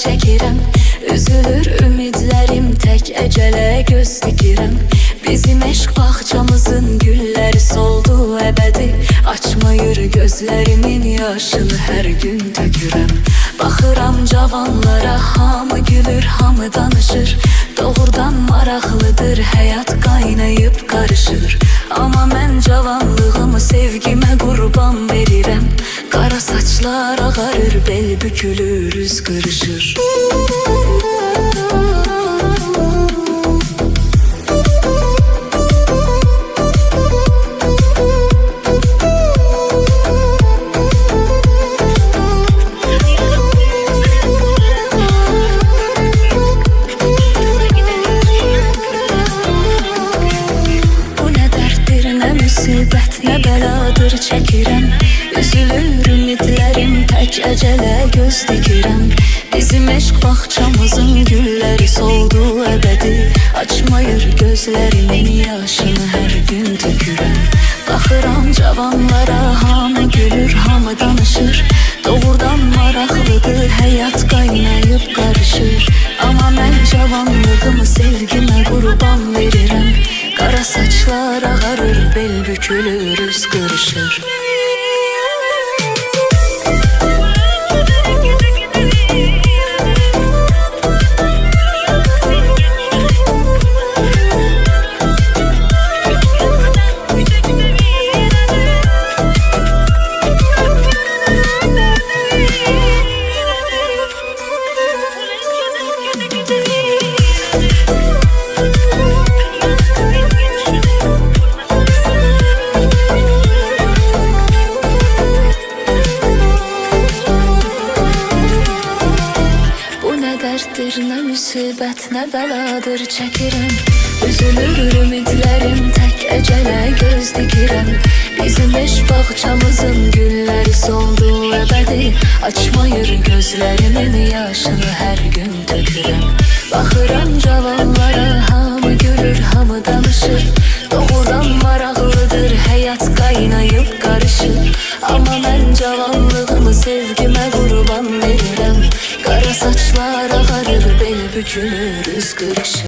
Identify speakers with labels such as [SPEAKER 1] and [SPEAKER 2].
[SPEAKER 1] çəkirəm. Üzülür ümidlərim, tək əcələ göz dikirəm. Bizim eşq bağçamızın gülləri soldu əbədi. Açmayır gözlərimin yaşını hər gün tökürəm. Baxıram cavanlara, hamı gülür, hamı danışır. Doğrudan maraqlıdır, həyat qaynayıb qarışır. Amma mən cavanlığımı sevgimə qurban verirəm. Qara saçlar ağarır, bel bükülür, üz qırışır. Müsibət nə bəladır çəkirəm. Üzülür ümidlərim, tək əcələ göz dikirəm. Bizim eşq bağçamızın gülləri soldu əbədi. Açmayır gözlərimin yaşını hər gün tökürəm. Baxıram cavanlara, hamı gülür, hamı danışır. Doğrudan maraqlıdır, həyat qaynayıb qarışır. Amma mən cavanlığımı sevgimə qurban verirəm. Qara saçlar ağarır, bel bükülür, üz qırışır. Nə müsibət, nə bəladır çəkirəm. Üzülür ümidlərim, tək əcələ göz dikirəm. Bizim eşq bağçamızın gülləri soldu əbədi. Açmayır gözlərimin yaşını hər gün tökürəm. Baxıram cavanlara, hamı gülür, hamı danışır. Doğrudan maraqlıdır, həyat qaynayıb qarışır. Amma mən cavanlığımı sevgimə qurban verirəm. Qara saçlar ağarır, bel bükülür, üz qırışır.